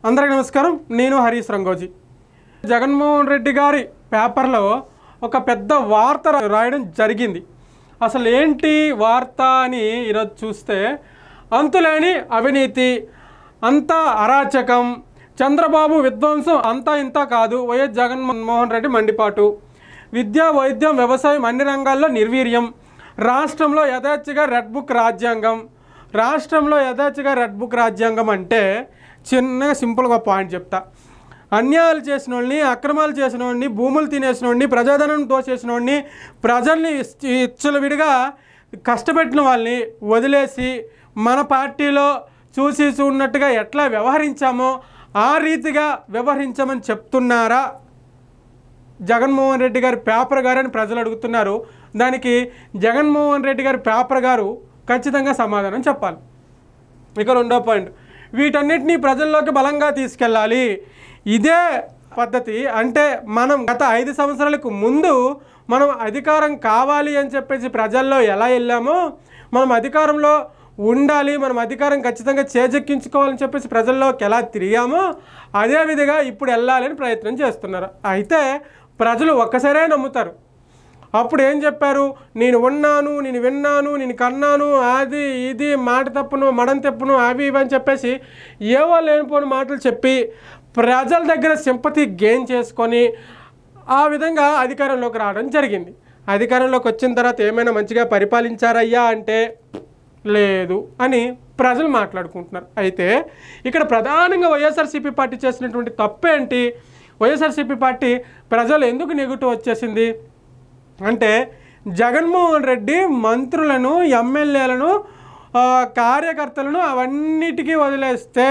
అందరికీ నమస్కారం. నేను హరీష్ రంగోజీ. జగన్మోహన్ రెడ్డి గారి పేపర్లో ఒక పెద్ద వార్త రాయడం జరిగింది. అసలు ఏంటి వార్త అని ఈరోజు చూస్తే, అంతులేని అవినీతి, అంతా అరాచకం, చంద్రబాబు విధ్వంసం అంతా ఇంత కాదు, వైఎస్ జగన్మోహన్ రెడ్డి మండిపాటు, విద్య, వైద్యం, వ్యవసాయం అన్ని రంగాల్లో నిర్వీర్యం, రాష్ట్రంలో యథేచ్ఛగా రెడ్ బుక్ రాజ్యాంగం. రాష్ట్రంలో యథేచ్ఛగా రెడ్ బుక్ రాజ్యాంగం అంటే చిన్నగా సింపుల్గా పాయింట్ చెప్తా. అన్యాయాలు చేసిన వాళ్ళని, అక్రమాలు చేసిన వాడిని, భూములు తినేసిన వాడిని, ప్రజాధనం దోచేసిన వాడిని, ప్రజల్ని విడిగా కష్టపెట్టిన వాళ్ళని వదిలేసి మన పార్టీలో చూసి చూడనట్టుగా ఎట్లా వ్యవహరించామో ఆ రీతిగా వ్యవహరించమని చెప్తున్నారా జగన్మోహన్ రెడ్డి గారి పేపర్ గారు అని ప్రజలు అడుగుతున్నారు. దానికి జగన్మోహన్ రెడ్డి గారి పేపర్ గారు ఖచ్చితంగా సమాధానం చెప్పాలి. ఇక రెండో పాయింట్, వీటన్నిటినీ ప్రజల్లోకి బలంగా తీసుకెళ్ళాలి. ఇదే పద్ధతి. అంటే మనం గత 5 సంవత్సరాలకు ముందు మనం అధికారం కావాలి అని చెప్పేసి ప్రజల్లో ఎలా వెళ్ళామో, మనం అధికారంలో ఉండాలి, మనం అధికారం ఖచ్చితంగా చేజెక్కించుకోవాలని చెప్పేసి ప్రజల్లోకి ఎలా తిరిగామో అదేవిధంగా ఇప్పుడు వెళ్ళాలని ప్రయత్నం చేస్తున్నారు. అయితే ప్రజలు ఒక్కసారే నమ్ముతారు. అప్పుడు ఏం చెప్పారు, నేను ఉన్నాను, నేను విన్నాను, నేను కన్నాను, అది ఇది మాట తప్పును మడం తెప్పును అవి ఇవి అని చెప్పేసి ఏవో లేనిపోని మాటలు చెప్పి ప్రజల దగ్గర సింపతి గెయిన్ చేసుకొని ఆ విధంగా అధికారంలోకి రావడం జరిగింది. అధికారంలోకి వచ్చిన తర్వాత ఏమైనా మంచిగా పరిపాలించారయ్యా అంటే లేదు అని ప్రజలు మాట్లాడుకుంటున్నారు. అయితే ఇక్కడ ప్రధానంగా వైఎస్ఆర్సీపీ పార్టీ చేసినటువంటి తప్పేంటి, వైఎస్ఆర్సీపీ పార్టీ ప్రజలు ఎందుకు నెగిటివ్ వచ్చేసింది అంటే, జగన్మోహన్ రెడ్డి మంత్రులను, ఎమ్మెల్యేలను, కార్యకర్తలను అవన్నిటికీ వదిలేస్తే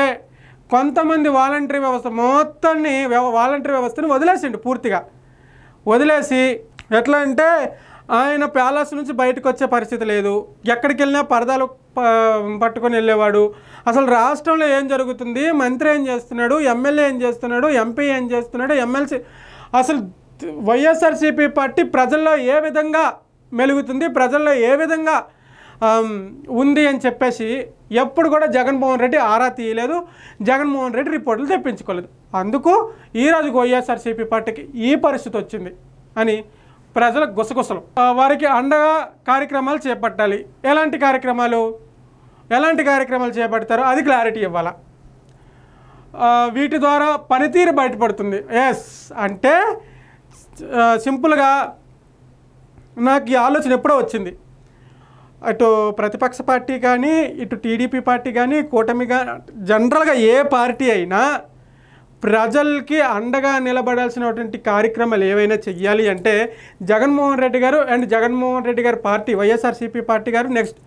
కొంతమంది వాలంటరీ వ్యవస్థ మొత్తాన్ని వాలంటరీ వ్యవస్థను వదిలేసిండు. పూర్తిగా వదిలేసి ఎట్లా అంటే ఆయన ప్యాలెస్ నుంచి బయటకు వచ్చే పరిస్థితి లేదు, ఎక్కడికి వెళ్ళినా పరదాలు పట్టుకొని వెళ్ళేవాడు. అసలు రాష్ట్రంలో ఏం జరుగుతుంది, మంత్రి ఏం చేస్తున్నాడు, ఎమ్మెల్యే ఏం చేస్తున్నాడు, ఎంపీ ఏం చేస్తున్నాడు, ఎమ్మెల్సీ, అసలు వైఎస్ఆర్సీపీ పార్టీ ప్రజల్లో ఏ విధంగా మెలుగుతుంది, ప్రజల్లో ఏ విధంగా ఉంది అని చెప్పేసి ఎప్పుడు కూడా జగన్మోహన్ రెడ్డి ఆరా తీయలేదు, జగన్మోహన్ రెడ్డి రిపోర్టులు తెప్పించుకోలేదు. అందుకు ఈరోజు వైఎస్ఆర్సీపీ పార్టీకి ఈ పరిస్థితి వచ్చింది అని ప్రజల గుసగుసలు. వారికి అండగా కార్యక్రమాలు చేపట్టాలి. ఎలాంటి కార్యక్రమాలు చేపడతారో అది క్లారిటీ ఇవ్వాలా. వీటి ద్వారా పనితీరు బయటపడుతుంది. ఎస్ అంటే సింపుల్గా నాకు ఈ ఆలోచన ఎప్పుడో వచ్చింది. అటు ప్రతిపక్ష పార్టీ కానీ, ఇటు టీడీపీ పార్టీ కానీ, కూటమి కానీ, జనరల్గా ఏ పార్టీ అయినా ప్రజలకి అండగా నిలబడాల్సినటువంటి కార్యక్రమాలు ఏవైనా చెయ్యాలి అంటే జగన్మోహన్ రెడ్డి గారు అండ్ జగన్మోహన్ రెడ్డి గారి పార్టీ వైఎస్ఆర్సీపీ పార్టీ గారు, నెక్స్ట్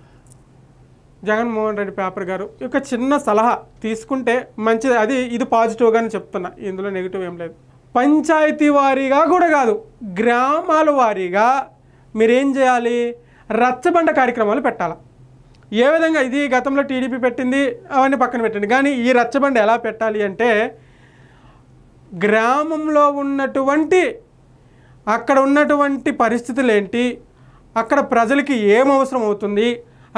జగన్మోహన్ రెడ్డి పేపర్ గారు ఒక చిన్న సలహా తీసుకుంటే మంచిది. ఇది పాజిటివ్గానే చెప్తున్నా, ఇందులో నెగిటివ్ ఏం లేదు. పంచాయతీ వారీగా కూడా కాదు, గ్రామాల వారీగా మీరేం చేయాలి, రచ్చబండ కార్యక్రమాలు పెట్టాలి. ఏ విధంగా, ఇది గతంలో టీడీపీ పెట్టింది, అవన్నీ పక్కన పెట్టండి, కానీ ఈ రచ్చబండ ఎలా పెట్టాలి అంటే గ్రామంలో ఉన్నటువంటి అక్కడ ఉన్నటువంటి పరిస్థితులు ఏంటి, అక్కడ ప్రజలకి ఏం అవసరం అవుతుంది,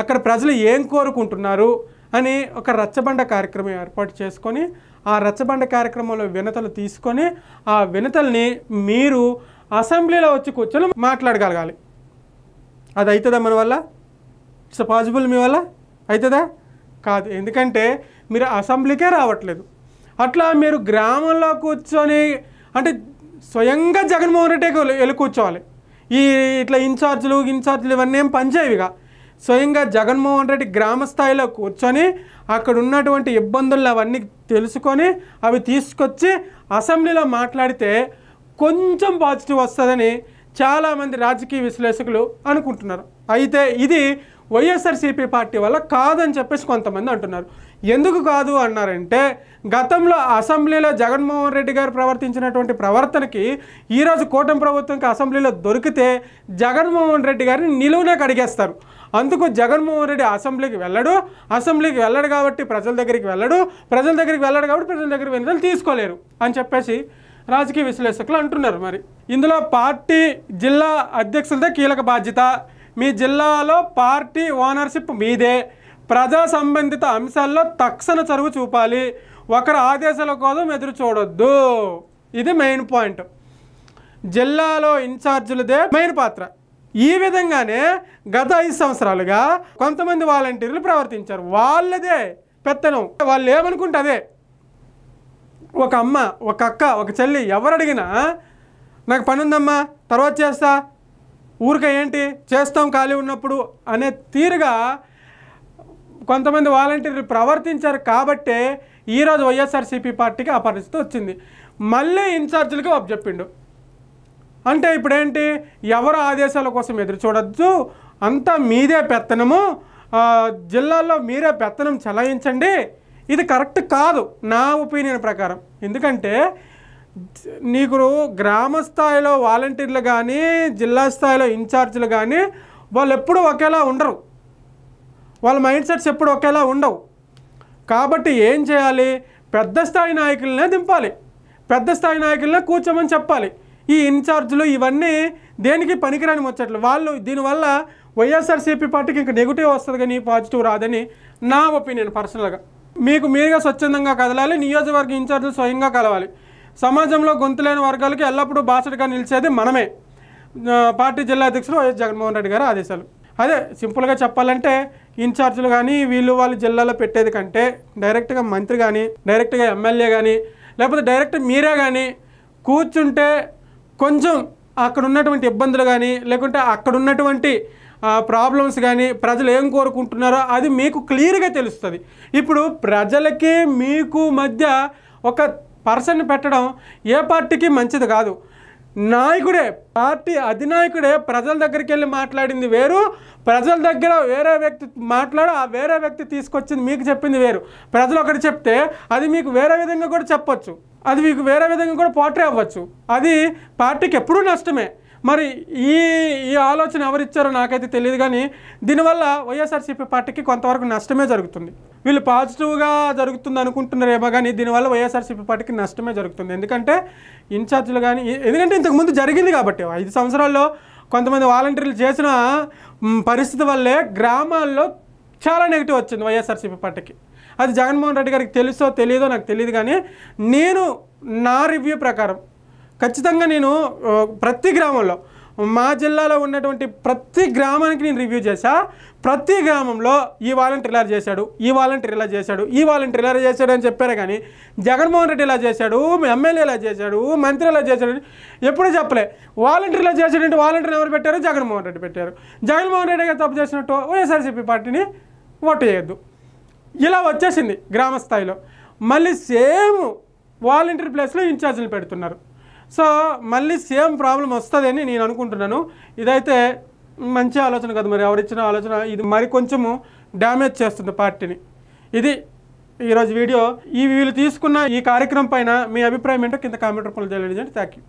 అక్కడ ప్రజలు ఏం కోరుకుంటున్నారు అని ఒక రచ్చబండ కార్యక్రమం ఏర్పాటు చేసుకొని ఆ రచ్చబండ కార్యక్రమంలో వినతలు తీసుకొని ఆ వినతల్ని మీరు అసెంబ్లీలో వచ్చి కూర్చొని మాట్లాడగలగాలి. అది అవుతుందా మన వల్ల? ఇట్స్ పాసిబుల్ మీ వల్ల అవుతుందా? కాదు. ఎందుకంటే మీరు అసెంబ్లీకే రావట్లేదు. అట్లా మీరు గ్రామంలో కూర్చొని అంటే స్వయంగా జగన్మోహన్ రెడ్డికి వెళ్ళి కూర్చోవాలి. ఇట్లా ఇన్ఛార్జీలు ఇవన్నీ ఏం పనిచేయవిగా. స్వయంగా జగన్మోహన్ రెడ్డి గ్రామ స్థాయిలో కూర్చొని అక్కడ ఉన్నటువంటి ఇబ్బందులు అవన్నీ తెలుసుకొని అవి తీసుకొచ్చి అసెంబ్లీలో మాట్లాడితే కొంచెం పాజిటివ్ వస్తుందని చాలామంది రాజకీయ విశ్లేషకులు అనుకుంటున్నారు. అయితే ఇది వైఎస్ఆర్సీపీ పార్టీ వల్ల కాదని చెప్పేసి కొంతమంది అంటున్నారు. ఎందుకు కాదు అన్నారంటే, గతంలో అసెంబ్లీలో జగన్మోహన్ రెడ్డి గారు ప్రవర్తించినటువంటి ప్రవర్తనకి ఈరోజు కూటమి ప్రభుత్వంకి అసెంబ్లీలో దొరికితే జగన్మోహన్ రెడ్డి గారిని నిలువునా కడిగేస్తారు. అందుకు జగన్మోహన్ రెడ్డి అసెంబ్లీకి వెళ్ళడు కాబట్టి ప్రజల దగ్గరికి వెళ్ళడు కాబట్టి ప్రజల దగ్గర వినతులు తీసుకోలేరు అని చెప్పేసి రాజకీయ విశ్లేషకులు అంటున్నారు. మరి ఇందులో పార్టీ జిల్లా అధ్యక్షులదే కీలక బాధ్యత. మీ జిల్లాలో పార్టీ ఓనర్షిప్ మీదే. ప్రజా సంబంధిత అంశాల్లో తక్షణ చొరవ చూపాలి. ఒకరి ఆదేశాల కోసం ఎదురు చూడొద్దు. ఇది మెయిన్ పాయింట్. జిల్లాలో ఇన్ఛార్జీలదే మెయిన్ పాత్ర. ఈ విధంగానే గత 5 సంవత్సరాలుగా కొంతమంది వాలంటీర్లు ప్రవర్తించారు. వాళ్ళదే పెత్తనం. వాళ్ళు ఏమనుకుంటే అదే. ఒక అమ్మ, ఒక అక్క, ఒక చెల్లి ఎవరు అడిగినా నాకు పని ఉందమ్మా తర్వాత చేస్తా, ఊరికే ఏంటి చేస్తాం ఖాళీ ఉన్నప్పుడు అనే తీరుగా కొంతమంది వాలంటీర్లు ప్రవర్తించారు. కాబట్టే ఈరోజు వైఎస్ఆర్సీపీ పార్టీకి ఆ పరిస్థితి వచ్చింది. మళ్ళీ ఇన్ఛార్జీలకి అప్పచెప్పిండు. అంటే ఇప్పుడేంటి, ఎవరు ఆదేశాల కోసం ఎదురు చూడొద్దు, అంతా మీదే పెత్తనము, జిల్లాల్లో మీరే పెత్తనం చెలాయించండి. ఇది కరెక్ట్ కాదు నా ఒపీనియన్ ప్రకారం. ఎందుకంటే నీకు గ్రామ స్థాయిలో వాలంటీర్లు కానీ జిల్లా స్థాయిలో ఇన్ఛార్జీలు కానీ వాళ్ళు ఎప్పుడూ ఒకేలా ఉండరు. వాళ్ళ మైండ్ సెట్స్ ఎప్పుడు ఒకేలా ఉండవు. కాబట్టి ఏం చేయాలి, పెద్ద స్థాయి నాయకులనే దింపాలి, పెద్ద స్థాయి నాయకులనే కూర్చోమని చెప్పాలి. ఈ ఇన్ఛార్జీలు ఇవన్నీ దేనికి పనికిరాని ముచ్చట్లు. వాళ్ళు దీనివల్ల వైఎస్ఆర్సీపీ పార్టీకి ఇంకా నెగిటివ్ వస్తుంది కానీ పాజిటివ్ రాదని నా ఒపీనియన్ పర్సనల్గా. మీకు మీరుగా స్వచ్ఛందంగా కదలాలి, నియోజకవర్గ ఇన్ఛార్జీలు స్వయంగా కలవాలి. సమాజంలో గొంతులేని వర్గాలకి ఎల్లప్పుడూ బాసటగా నిలిచేది మనమే. పార్టీ జిల్లా అధ్యక్షులు వైఎస్ జగన్మోహన్ రెడ్డి గారి ఆదేశాలు. అదే సింపుల్గా చెప్పాలంటే ఇన్ఛార్జీలు కానీ వాళ్ళు జిల్లాలో పెట్టేది కంటే డైరెక్ట్గా మంత్రి కానీ, డైరెక్ట్గా ఎమ్మెల్యే కానీ, లేకపోతే డైరెక్ట్ మీరే కానీ కూర్చుంటే కొంచెం అక్కడ ఉన్నటువంటి ఇబ్బందులు కానీ, లేకుంటే అక్కడ ఉన్నటువంటి ప్రాబ్లమ్స్ కానీ, ప్రజలు ఏం కోరుకుంటున్నారో అది మీకు క్లియర్గా తెలుస్తుంది. ఇప్పుడు ప్రజలకి మీకు మధ్య ఒక పర్సన్ పెట్టడం ఏ పార్టీకి మంచిది కాదు. నాయకుడే, పార్టీ అధినాయకుడే ప్రజల దగ్గరికి వెళ్ళి మాట్లాడింది వేరు, ప్రజల దగ్గర వేరే వ్యక్తి మాట్లాడి ఆ వేరే వ్యక్తి తీసుకొచ్చింది మీకు చెప్పింది వేరు. ప్రజలు ఒకటి చెప్తే అది మీకు వేరే విధంగా కూడా చెప్పొచ్చు, అది మీకు వేరే విధంగా కూడా పోట్రే అవ్వచ్చు. అది పార్టీకి ఎప్పుడూ నష్టమే. మరి ఈ ఆలోచన ఎవరిచ్చారో నాకైతే తెలియదు కానీ దీనివల్ల వైఎస్ఆర్సీపీ పార్టీకి కొంతవరకు నష్టమే జరుగుతుంది. వీళ్ళు పాజిటివ్గా జరుగుతుంది అనుకుంటున్నారేమో కానీ దీనివల్ల వైఎస్ఆర్సీపీ పార్టీకి నష్టమే జరుగుతుంది. ఎందుకంటే ఇన్ఛార్జీలు కానీ, ఎందుకంటే ఇంతకుముందు జరిగింది కాబట్టి 5 సంవత్సరాల్లో కొంతమంది వాలంటీర్లు చేసిన పరిస్థితి వల్లే గ్రామాల్లో చాలా నెగిటివ్ వచ్చింది వైఎస్ఆర్సీపీ పార్టీకి. అది జగన్మోహన్ రెడ్డి గారికి తెలుసో తెలియదో నాకు తెలియదు కానీ నా రివ్యూ ప్రకారం ఖచ్చితంగా నేను ప్రతి గ్రామంలో, మా జిల్లాలో ఉన్నటువంటి ప్రతి గ్రామానికి నేను రివ్యూ చేశా. ప్రతి గ్రామంలో ఈ వాలంటీర్ ఇలా చేశాడు, ఈ వాలంటీర్ ఇలా చేశాడు, ఈ వాలంటీర్ ఇలా చేశాడు అని చెప్పారు కానీ జగన్మోహన్ రెడ్డి ఇలా చేశాడు, ఎమ్మెల్యే ఇలా చేశాడు, మంత్రి ఇలా చేశాడు ఎప్పుడూ చెప్పలే. వాలంటీర్ ఇలా చేశాడంటే వాలంటీర్ ఎవరు పెట్టారు? జగన్మోహన్ రెడ్డి పెట్టారు. జగన్మోహన్ రెడ్డి గారు తప్పు చేసినట్టు వైఎస్ఆర్సీపీ పార్టీని ఓటు చేయొద్దు. ఇలా వచ్చేసింది గ్రామ స్థాయిలో. మళ్ళీ సేమ్ వాలంటీర్ ప్లేస్లో ఇన్ఛార్జీలు పెడుతున్నారు. సో మళ్ళీ సేమ్ ప్రాబ్లం వస్తుందని నేను అనుకుంటున్నాను. ఇదైతే మంచి ఆలోచన కాదు. మరి ఎవరిచ్చిన ఆలోచన ఇది మరి కొంచెము డ్యామేజ్ చేస్తుంది పార్టీని. ఇది ఈరోజు వీడియో. వీళ్ళు తీసుకున్న ఈ కార్యక్రమం పైన మీ అభిప్రాయం ఏంటో కింద కామెంట్ రూపంలో తెలియజేయండి. Thank you.